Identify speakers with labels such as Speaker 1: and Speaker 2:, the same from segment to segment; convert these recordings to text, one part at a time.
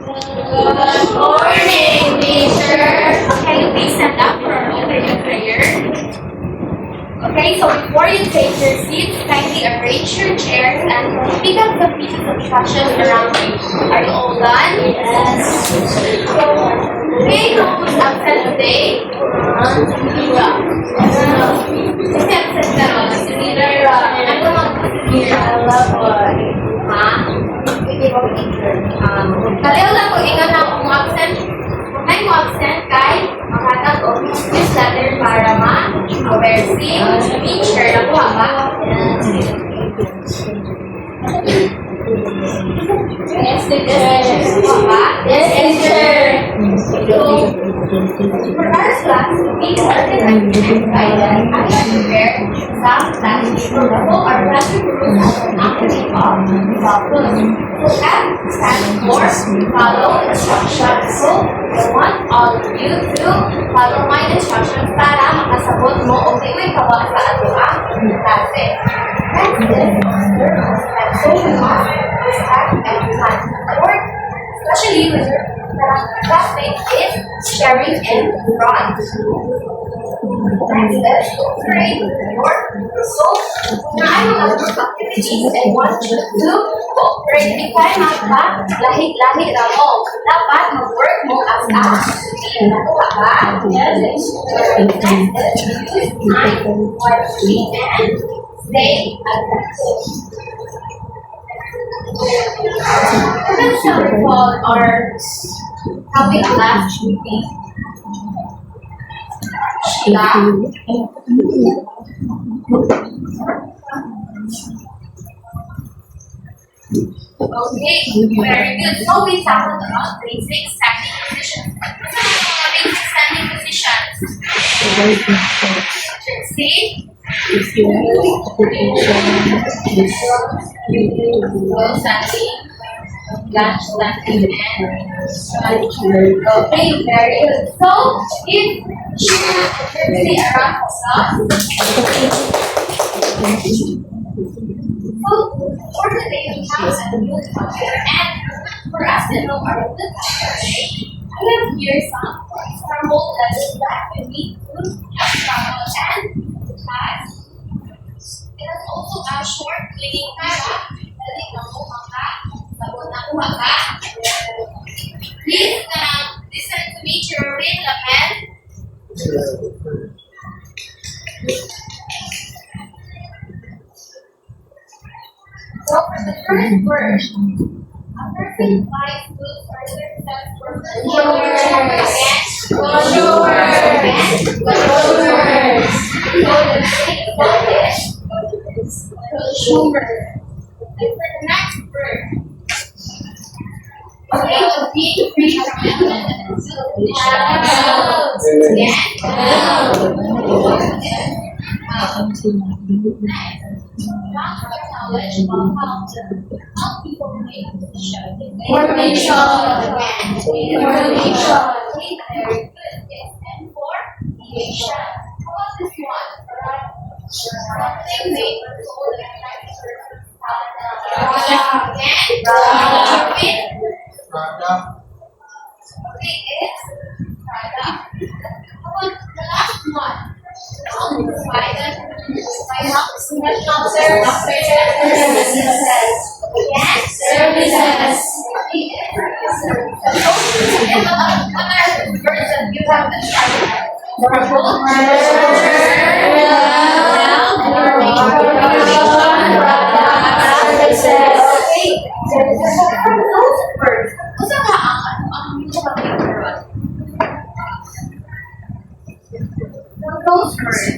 Speaker 1: Good morning, teacher. Can you please stand up for our opening prayer? Okay, so before you take your seats, kindly arrange your chairs and pick up the pieces of instructions around you. Are you all done? Yes. Okay, who's absent today? Who's absent now? Si Mira. Ano naman po si Mira? Ha? Kaliw lang kung ikaw na kung absent. Kung may mo absent kay makatag o this letter para ma-versing picture na po ba? Yes, teacher. Yes, teacher. For our class, we started at guidance. I have prepared some class people for our classroom rules as an activity of So at stand for follow instructions. So I want all of you to follow my instructions para makasabot mo o iway kawa sa ating klase. Next is so we must respect everyone. Work, especially when your classmate is sharing and drawing. Next is cooperate your result. Naan ang mga activities and want you to cooperate. Ikay magpa lahi-lahi na mo. Dapat mag-work mo as a team. Nakuha ba? Yes. Next is use time wisely and stay attentive. Let's recall our topic last meeting. Okay, very good. So we tackled about basic standing positions. What's the basic standing positions? See? Standing, lunge, standing, and okay, very good. So if you see around us, so for the day we have a new topic, and for us to know our new topic, I have here some example lessons that we need to travel and class. It is also a short cleaning para dali na mo maka sabot na mo maka. Please listen to me, Jerwin Lapen. So for the first word, a person buys goods or services for bonjour. Again, bonjour. Again, bonjour. So the next word is consumer. And for the next word, okay, to be free from elements. Again, knowledge about how to help people make decisions. Information. Information. Very good. Yes. And for creation. How about this one? Something made for soul and life service. Again. Okay, it's product. How about the last one? Services. You have the those words.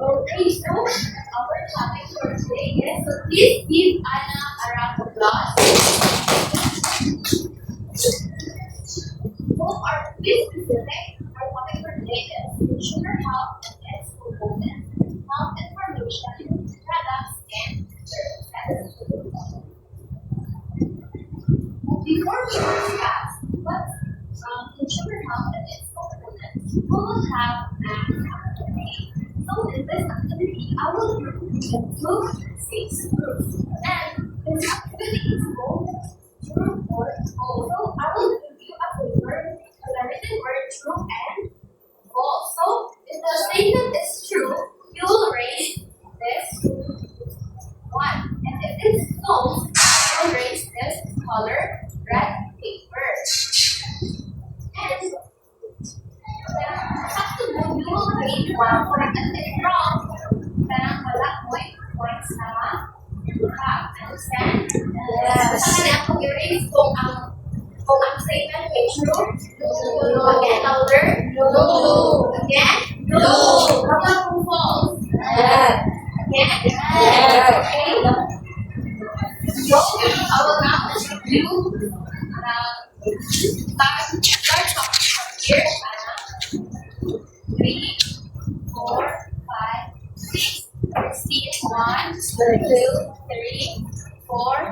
Speaker 1: Okay, so our topic for today is, so please give Anna a round before we discuss what consumer health and its components, we will have an activity. So in this activity, I will group 6 groups. And this activity is called true or false. So I will give you a paper with a written word true and false. So if the statement is true, you will raise this 1. And if it's false, you will raise this color red paper. And you will grade 1 for it. And if wrong, parang wala points naman. Understand? Yes. Kung i-raise kung ang statement ay true, again, louder, no. Again, no. Kapag kung false, again, okay. So, I will now review start from here. 3, 4, 5, 6, 1, 2, 3, 4,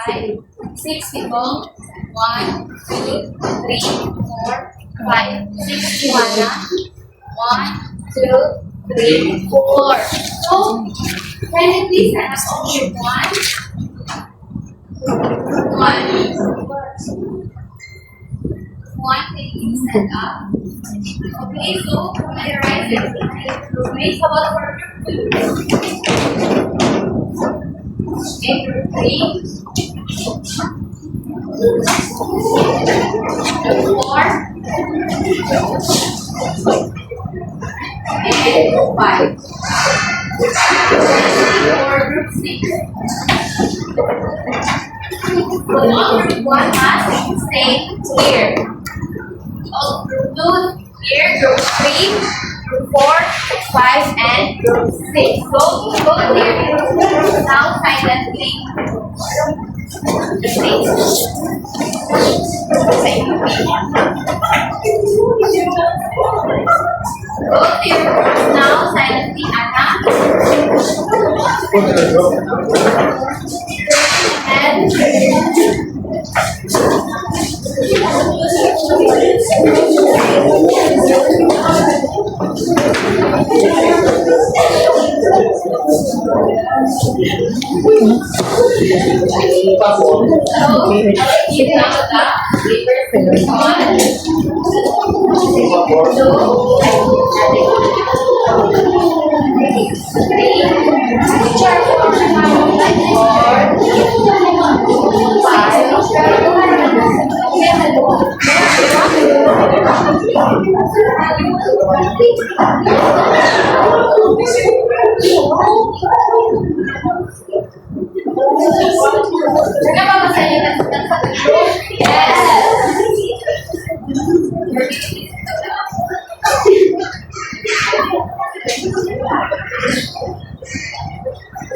Speaker 1: 5, 6 people. 1, 2, 3, 4, 5, 6, 1, 2, 3, 4. So, can you please stand up only one can you stand up? Okay, so when I write it, make a lot for group 2. Okay, group 3. 4 and 5. For group 6. But all group 1 must stay here. All group 2 here, group 3, group 4, 5, and group 6. Go here. Now silently. Go to your group now silently, Anna.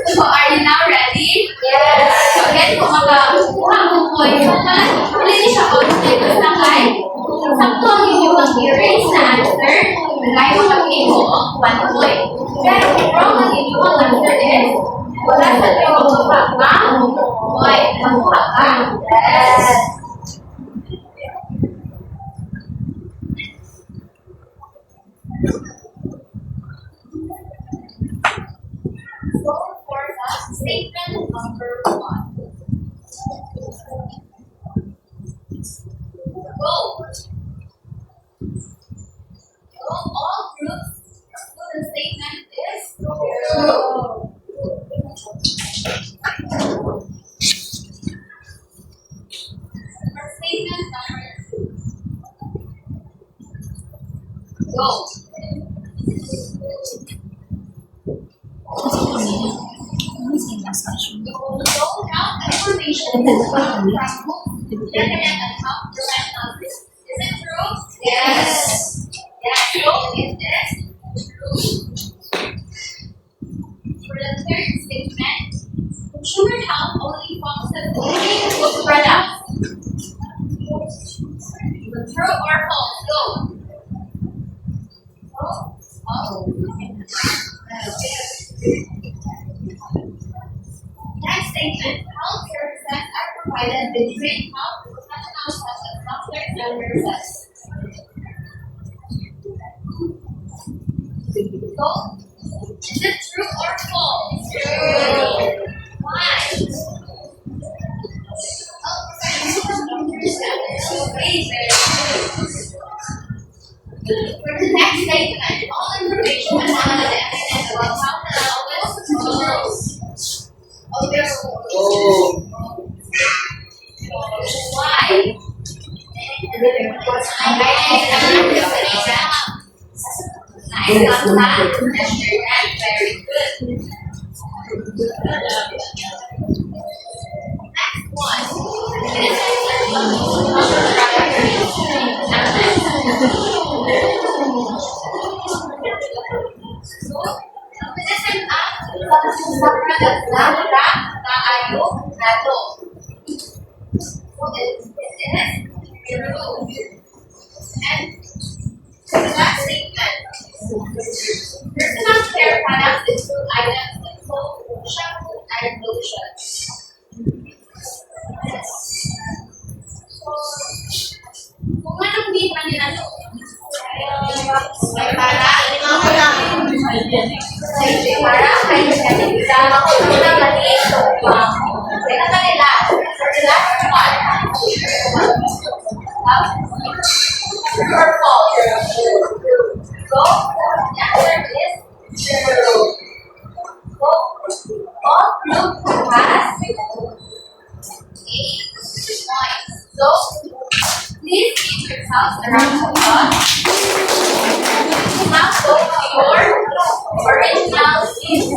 Speaker 1: So are you now ready? Yes. So again, kung makakuha mo points naman, huli niyo siya constant. Basta kahit sakto ang inyong erase na answer, kaya makapili mo 1 point. Pero kung wrong ang inyong answer is, wala sa tayo makuha ka, point, makuha ka. Yes. So for the statement number 1. Go. So all groups for the statement is true. For statement number 2. Go. So now information is from internet and health professionals. Is it true? Yes. Yes. So it is true. For the third statement, consumer health only focuses only on food products. True or false? Go. Next statement, health services are provided with great help from professionals such as doctors and nurses. So, is it true or false? True. Why? For the next statement, all information was found on the internet about how the always why? Nice contact. Very good. Next one. Personal care products include items like soap, shampoo, and lotion. Kung anong need man nila to? Para kay kanila ako na maliit to. Kaya kanila, for the last one. Purple. So, the answer is true. So, all group has 8 points. So, please give yourselves a round of applause. Now go to your original seat.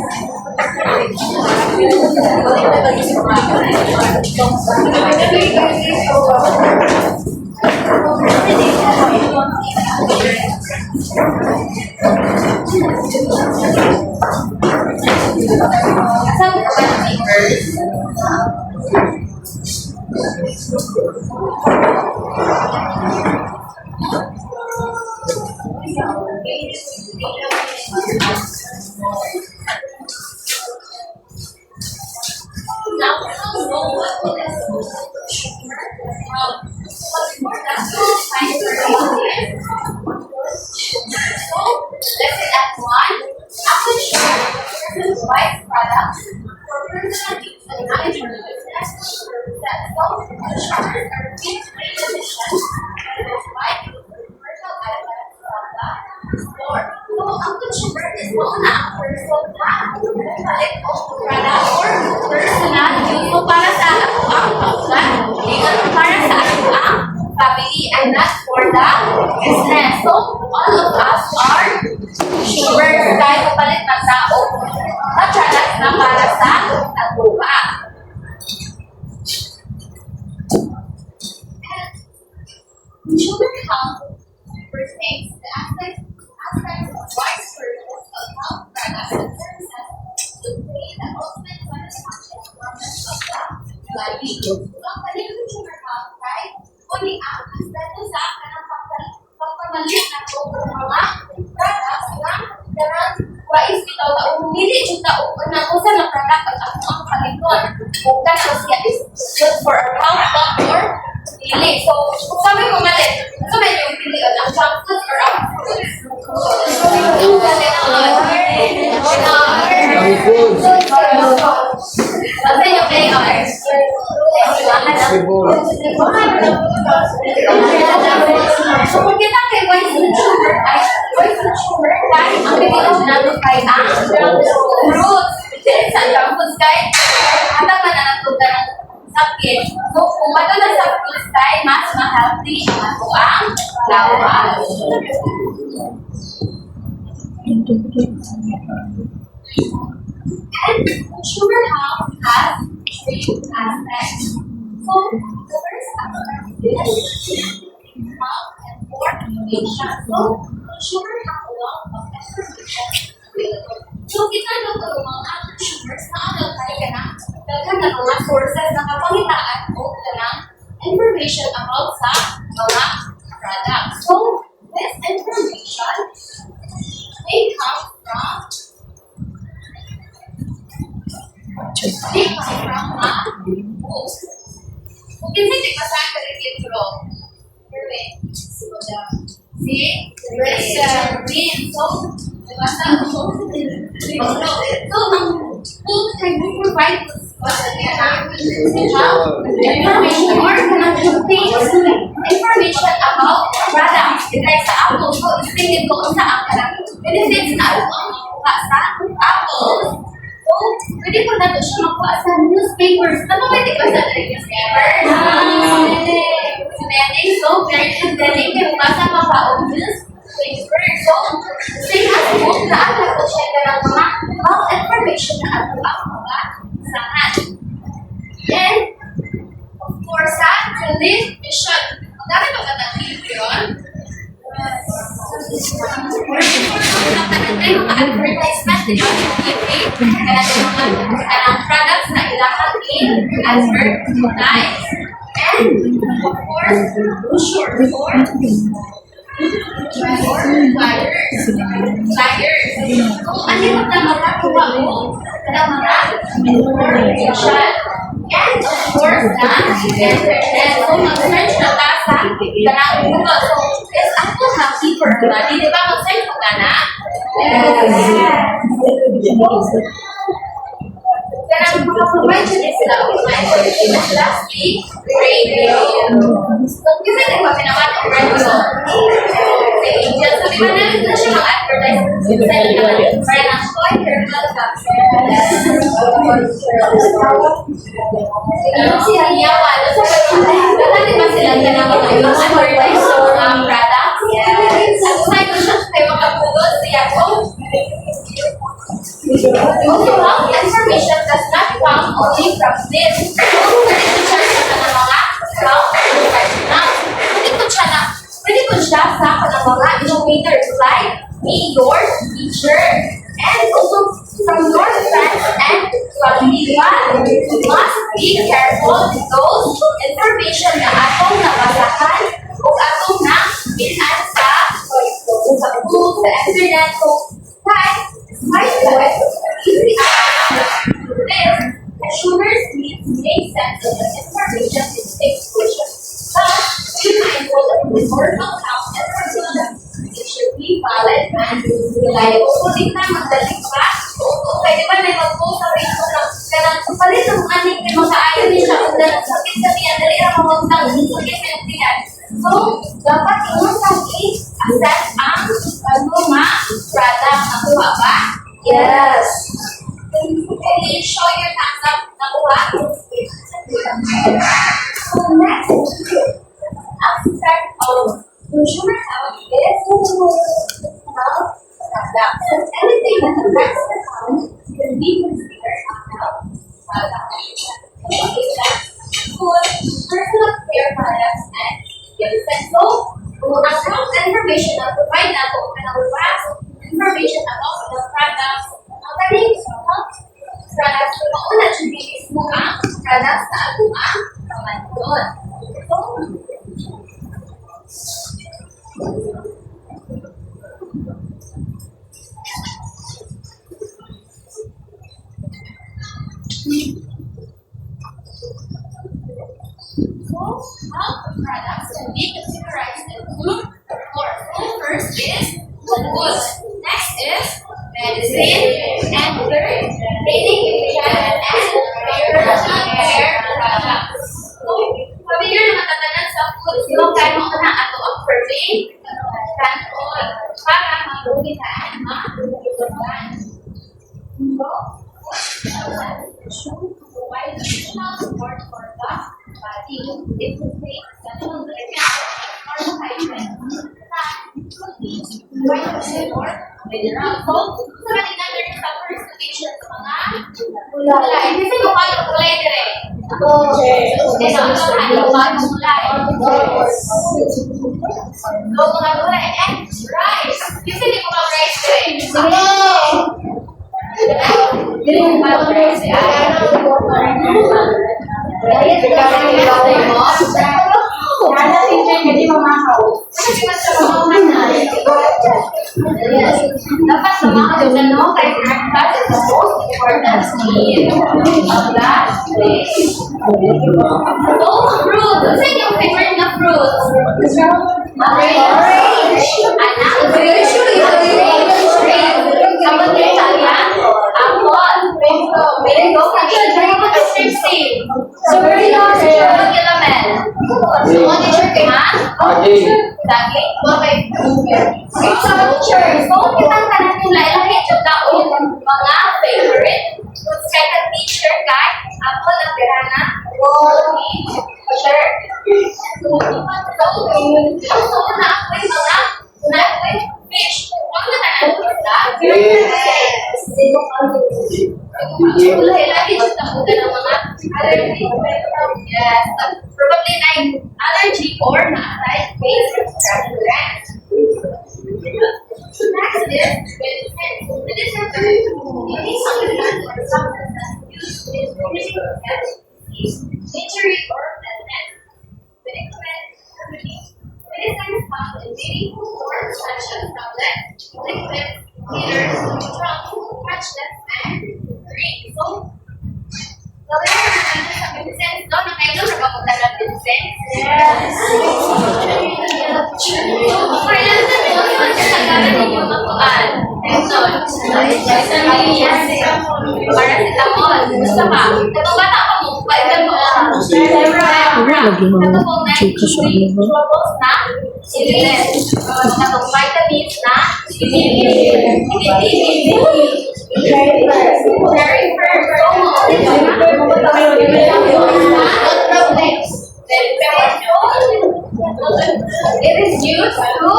Speaker 1: Some papers. Now we don't know what will this what's more that's find for so let's say that one apple sugar versus white products for personal use and management business that some sugars are being emission white commercial items from the store. So apple sugar is known as personal palit o product or personal use. So para sa ang household, para sa ang family and not for the business. So all of us are sugar dahil kapalit ng tao na products na para sa abuha. Sugar health pertains to the aspects of widespread of health products and services to create the ultimate satisfaction of the body. So, ang paligid sugar health, right? Only ang aspect sa kanang pagpamalit na ito mga products na darang wais ito na umili ito na usa na product at ang palikon. Kung that is good for our health, doctor, pili. So, kung kami pumalit, so may yung pili ang junk food or ang fruits. Basta yung AR. So, kung kita kay white fruit sugar, dahil ang pinilog natin kay ang fruits. Sa junk foods kay, hata man na natuta ng sakit. So, kung bato na sa fruits kay, mas ma-healthy ang ato ang lawas. And sugar health has 3 aspects. So, the first aspect is health and information. So, sugar has a lot of information available. So, kita nagtulungan ang sugars na ano tayo ka na daghan na mga sources na kapangitaan o ng information about sa mga products. So, this information may come from a book. saan ka rin from? See? Green. So, basta ko. So, ang food can provide information or contains information about products. Like sa Apple, so isipin ko sa Apple. Benefits na ako ang makuha sa Apple. So, pwede ko na ito siya makuha sa newspapers. Ano pwede ba sa newspapers? So, very contenting kayo basa mabaong newspapers. So, same as book na alam ko siya ng mga about information na ako ang mga saan. Then, of course, sa television. Magkano ba ka na-TV yun? Mga advertisement, di ba? Ang products na ilahang in-advertise. And, of course, brochure for flyers. Kung ano yung magkakakuha mo, mga information. And, of course, na internet. So, mag-search na ta sa kanang Google. So, is ako happy for everybody. Di ba? Mag-search mo ka na? Kanang makaprovide siya din sila with my information. Lastly, radio. So, kasi di ba pinawan ang radio? Sa Angel. So, di ba na siya mag-advertise sa inyo? Parang ang toy herbal capsule. Yung siya yawan. So, dati di ba sila yung advertise sa mga products? At sa'yo siya kayo makapulot siya ko. Also, how information does not come only from this. Pwede ko siya sa mga from pwede ko siya sa mga innovators like me, your teacher, and also from your friends and family. But we must be careful with those information na atong nabasahan o atong na binan sa book, sa internet. So, consumers need to make sense of the information in exposure. But be mindful of the historical account information. It should be valid and reliable. So, di na magdaling pa. Okay, di ba may mag-post sa Facebook na kanang palit ng aning may makaayon din siya kung sakit sa tiyan, dali ang mga utang, sakit sa tiyan. So, dapat yung assess ang mga product na kuha ba? Yes. Can you show your thumbs up na kuha? So, next, aspect of consumer health is health products. So, anything that affects the health can be considered a health product. Food, personal care products, and gifts. And so, ang health information na provide na ito information about the products. Ang kaning health products, so mauna siya mismo ang products na ato ang kamanton. So, health products can be categorized into four. First is food. Next is medicine. And third, daily nutrition and personal care products. So, familiar na matatanan sa food, sino kaya mo na ato ang purvey, tanton, para mabuhitaan mabuhitaan. So, to provide additional support for the body. It will take several nutrients or vitamins that provide support mineral. So, sa kanina rin sa first location sa mga gulay. Kasi mukha yung gulay dire. Kasi mukha yung gulay. So, mga gulay. And rice. Kasi di mukha rice dire. Hindi mo ba rice? Dapat sa mga no, kay breakfast is the most important need of that place. So, fruit. Ano yung favorite na fruit? Orange. Anak, orange. Kapag yung Italian, apple. Mango. Mango. Sixteen. Super yun. Kapag yung lamel. So, what teacher kayo, ha? Daging? Okay. So, teacher. So, kitang kanan yung lailaki yung taon mga favorite fruits kay ka teacher kay apple na pirana. Sure. So, na ako yung mga fish. Ano na tanan ko sa? Yes. Lagi yung taon ng mga allergy. Yes. Probably like allergy or not-based grants. Next is medicine. Medicine is something or substance that used in injury or illness. Medicine is found in many forms such as tablet, liquid, leaders, drops, patchless, and green. So, sa medicine, no? Nakailan na ba kung talagang medicine? Yes. Paracetamol. Gusto ka? Kapag bata ka mo, pwede mo.
Speaker 2: Lagi mo chika sa ano ba?
Speaker 1: Na illness. Kapag vitamins na very firm. It is used to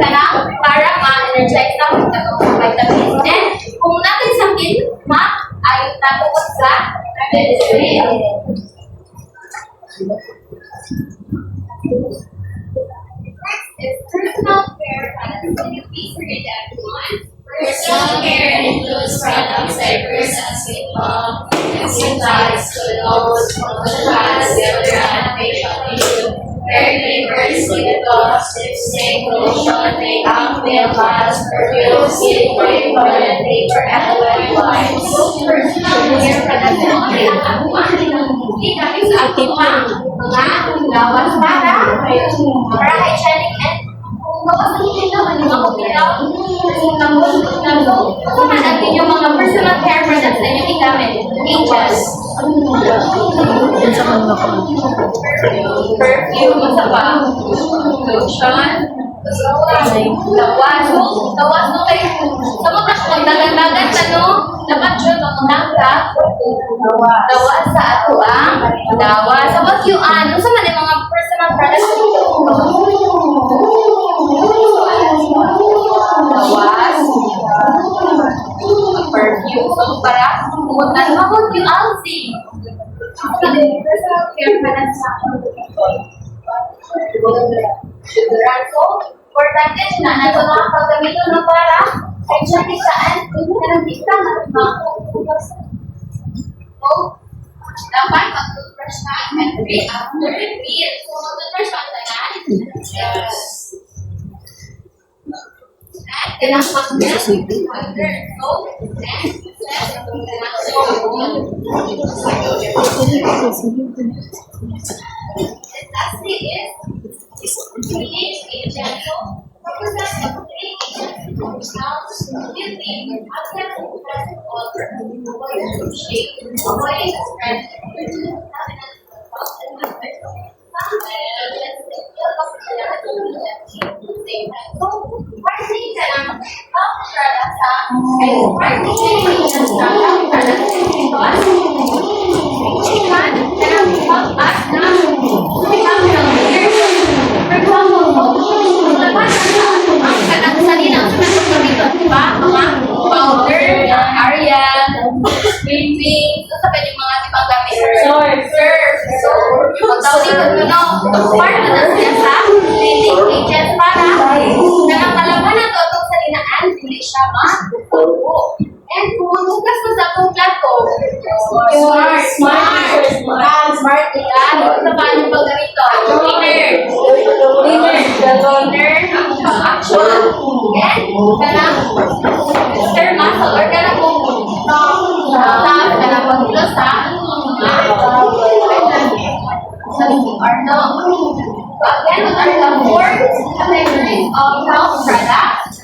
Speaker 1: para ma-energize ang vitamins. And kung natin sakit, ma-ayun tayo sa medicine. Next is personal care. Can you please read that one?
Speaker 3: Personal care includes products like first and skin balm, exercise, clothes, pads, deodorant, facial tissue, hair clippers, lip gloss, lipstick, lotion, makeup, nail polish, perfume, skin cream, toilet paper, and wet wipes.
Speaker 1: Personal care products na ay ang hindi kami sa ating mga gawas para hygienic and gawas hindi naman yung mga umilaw kasama natin yung mga personal care products na inyong igamit. Ages.
Speaker 2: Sa kanila ko.
Speaker 1: Perfume, isa pa. Lotion. Tawas mo kayo. Sa mga magdagan-dagan tanong, dapat yun magdangka. Dawa sa ato ang dawa. Sa bagyuan, ano sa mga personal products tawas, perfume, so para kumutan mabot yung alsi. Personal care products sa so, importante na nato mga paggamito na para hygienic saan hindi ka makukupas. So, dapat mag-toothbrush ka every after the meal. So, mag-toothbrush ka tanan. Yes. At kailangan mag-toothbrush. So, lastly is pH agent. So, purposes of pH agent building outside of present order, avoiding shape, avoiding spread, so, parting ka lang ang product sa parting ka lang ang product sa chicken can help us na become healthier. For example, laban ang kanang salilang sunod dito, di ba? Mga powder, Ariel, sweeping, ito sa pwede mga ibang gamit. Surf. So, pagdaw dito part na siya sa cleaning agents para nakakalaban na ito itong salinaan, hindi siya ma-tubo. And kung maghugas mo sa itong plato, smart yan. Sa paano pag ganito? Cleaner, action. And kanang Mr. Muscle or kanang kung again, what are the four categories of health products?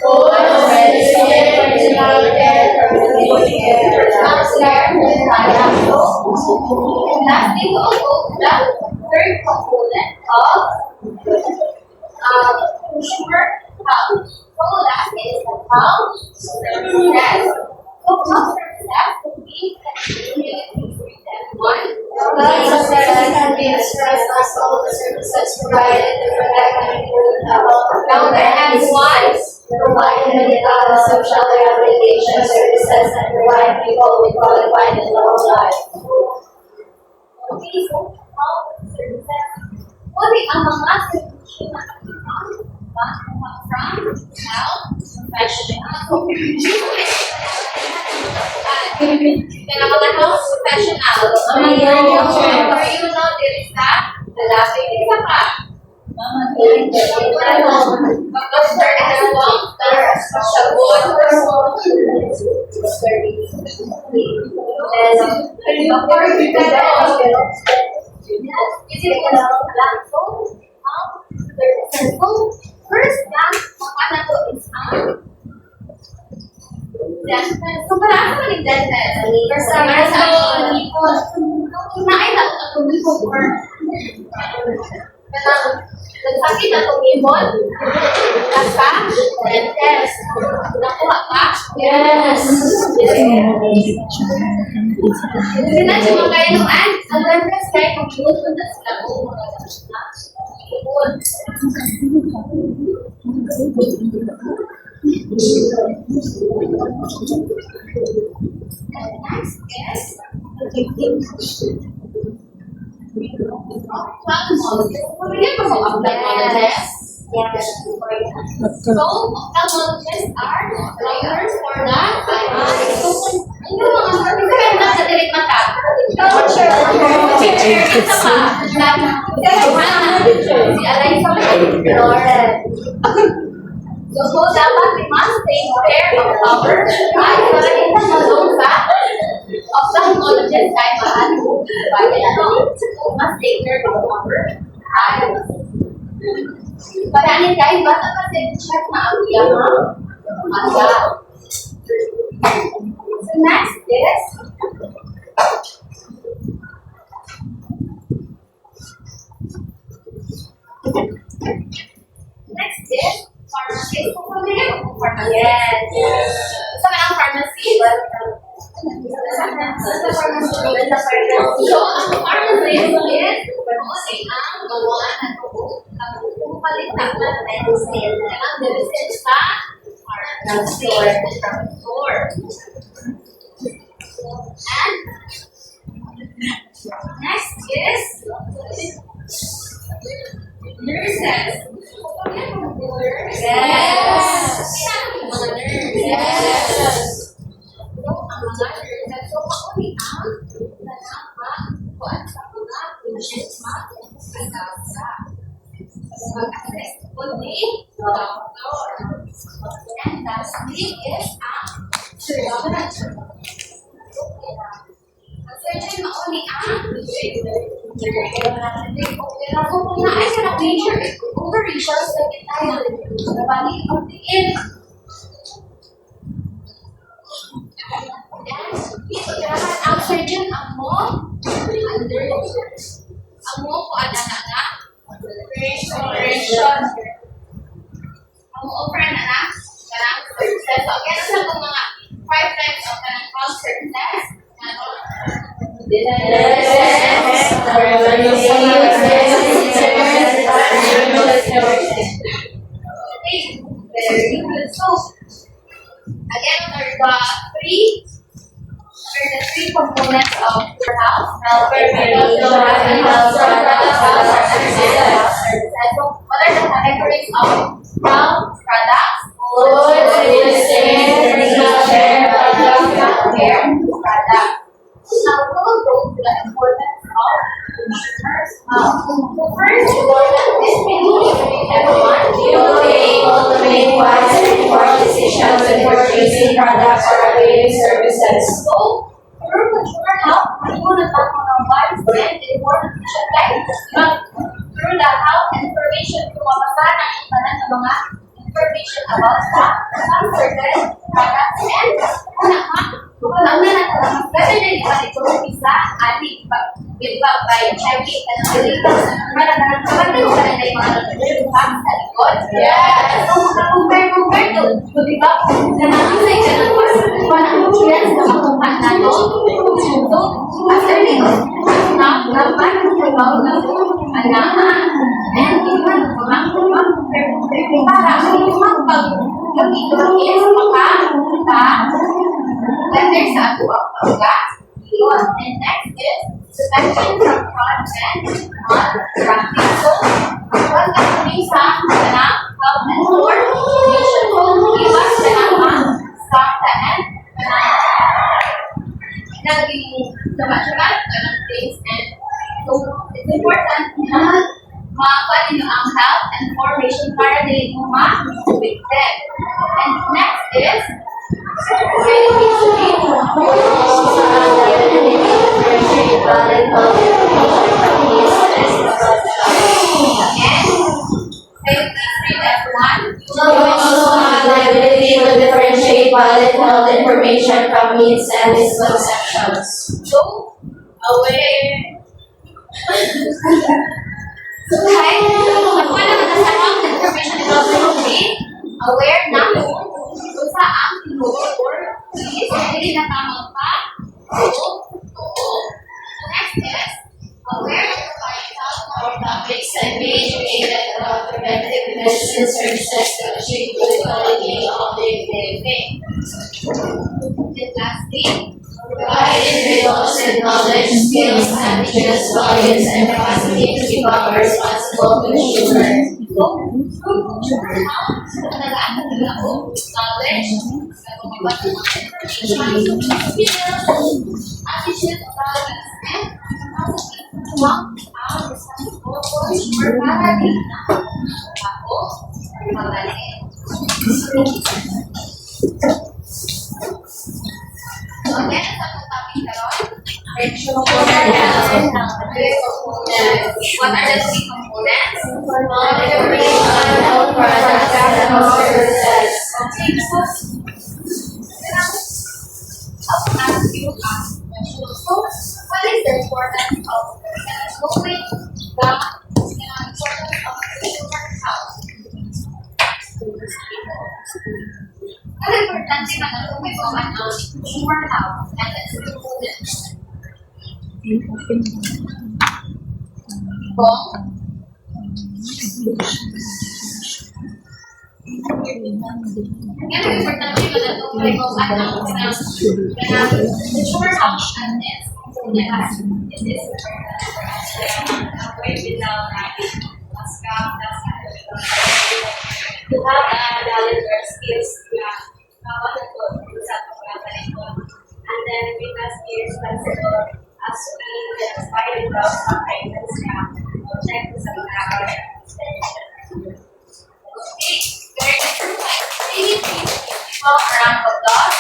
Speaker 1: Lastly, we will go to the third component of consumer health. So lastly is the health services. So health services will be one.
Speaker 3: Health services can be expressed as all the services provided to protect and improve health.
Speaker 1: Now there is one.
Speaker 3: Provide medical and social rehabilitation services and provide people with qualified and long life.
Speaker 1: Okay, so health services. Uli ang mga services na from health professional. Kaya mga health professional, for you know, there is that, lalaki isa pa. Doctor as well, sagot. First, mapanato is so para sa mga dental, para sa kumain ako ng tumibon or nagsakit na tumibon, nasa dentist, nakuha ka?
Speaker 3: Yes.
Speaker 1: Hindi na siya magkainuan, ang dentist kahit kung inusun na sila kung mga tumibon. And next is ophthalmologist. Pwede ba mga ophthalmologist?
Speaker 3: Yes.
Speaker 1: So, ophthalmologists are doctors for the eyes. So, ano mga kaya na sa direct mata? Picture. Ito pa. Si Alay sa Lauren. So, dapat we must take care of our eyes para hindi malong sa ophthalmologist ay mahal. Kaya must take care of our eyes. Paranin guys, basta kasi check na ang iyang mata. So next is pharmacy. So, pwede mo pharmacy.
Speaker 3: Yes.
Speaker 1: Sa mga pharmacy,
Speaker 3: Sa pharmacy.
Speaker 1: so, ang pharmacy is ang gawa ng palitan ng medicine. Ang medicine sa store. And next is nurses.
Speaker 3: Yes.
Speaker 1: Mga nurses.
Speaker 3: Yes.
Speaker 1: So, ang mga nurses, so, mauni ang kuan sa mga patients mag-asasa. Mag-assess po ni doctor. And lastly is ang surgeon. Ang surgeon mauni ang pero kung naay ka na major operation sa tayo nabali ang tingin. Pagkarahan ang surgeon ang mo under ang mo ko ana na operation ang mo offer na karang services. So again sa kung mga 5 types of kanang health services very good. So, again, are the three components of your house. So, what are the categories of health products? Care products. Now, we'll go to the importance of consumers. So, first important is everyone
Speaker 3: To make wise and informed decisions when purchasing products or availing services.
Speaker 1: So, through consumer health, we want to talk about wise and important decisions like information kung mabasa ng ibanan ng mga information about some certain products and unang na natalaman better na iba ito isa ating iba by checking and deleting para na kapatid ko na yung mga facts sa likod. Yes! So, compare to, di ba? Na nakasay ka ng parang chance na makuha na to. So, after nito, dapat ikaw na alaman and iwan para yung pag-gamito is letter sa ato ang pagkat. Yun. And next is selection from content on practice. So, what kami sa kanang government or nation kung iwas kanang start and naging sabat-sabat kanang things and so it's important na makakuha ninyo ang health and formation para dili mo ma-victim. And next is
Speaker 3: valid health information from myths and misconceptions.
Speaker 1: So, aware. So, kahit nakuha naman na sa health information about the myth, aware na kung saan tinuro or is hindi na tamang pa. Next is aware of the vital
Speaker 3: Our topics and be educated about preventive medicine services to achieve good quality of living.
Speaker 1: and lastly,
Speaker 3: Provide individuals with knowledge, skills, attitudes, values, and capacity to become a responsible consumer.
Speaker 1: so, nag-aaral nila ako knowledge, nag-umiwas ng mga information, skills, attitude, values, and ang responsible consumer para din ako magaling. So again, sa itong topic karon, what are the three components?
Speaker 3: Information, health products, and health services.
Speaker 1: Okay, so I'll ask you a question. So, what is the importance of knowing the importance of consumer health? Ano importante man ang kumibawan ng consumer health and its components? Kung yan ang importante man ang kumibawan ng consumer health and its components. It is
Speaker 3: To have knowledge or skills na makakatulong sa pagkakaroon. And then we must be responsible as we inspire the kindness na check sa mga
Speaker 1: okay, very good. Maybe please give a round of applause.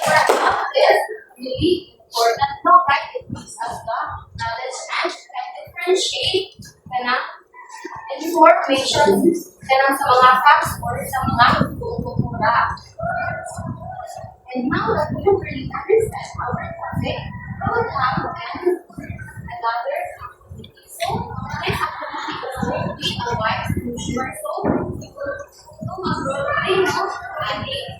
Speaker 1: Health is really important. No, right? It gives us the knowledge and can differentiate information sa mga facts or sa mga kultura. And now that we really understand our topic, we will have another activity. So, this activity will be a wise consumer. So, we will do a role-play of adding.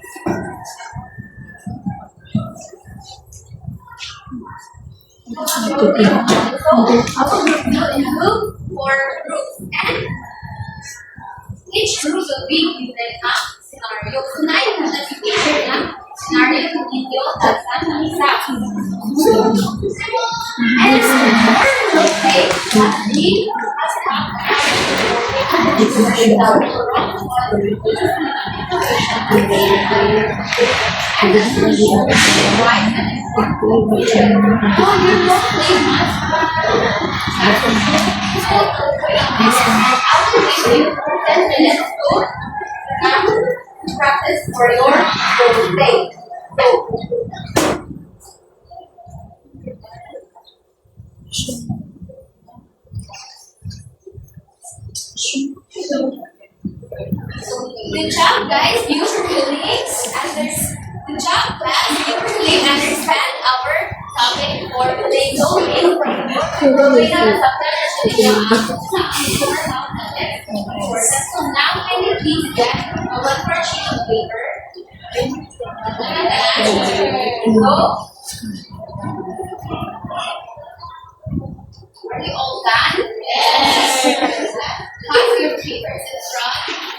Speaker 1: So, I will do in group for groups and each group will be given a scenario. Tonight, we will be given a scenario ninyo at sa isa. And it's more okay that we must have practice for your day. Good job, guys. You really good job, class. You really understand our topic for today. So, so now can you please get a one more sheet of paper? Go. Are you all done? Yes. Have your papers in front.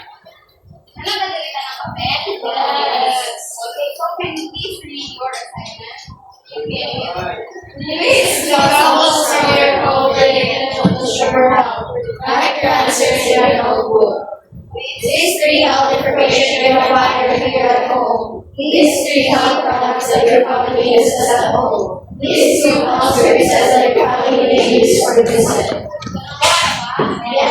Speaker 1: Ano ba dalitan ng papel? Yes. Okay, so can you please read your assignment?
Speaker 3: Please don't almost from your own brain and don't sugar out. Write your answers in your notebook. These 3 health information you acquire here at home. These 3 health products that your family uses at home. These 2 health services that your family may use for the visit. Yes.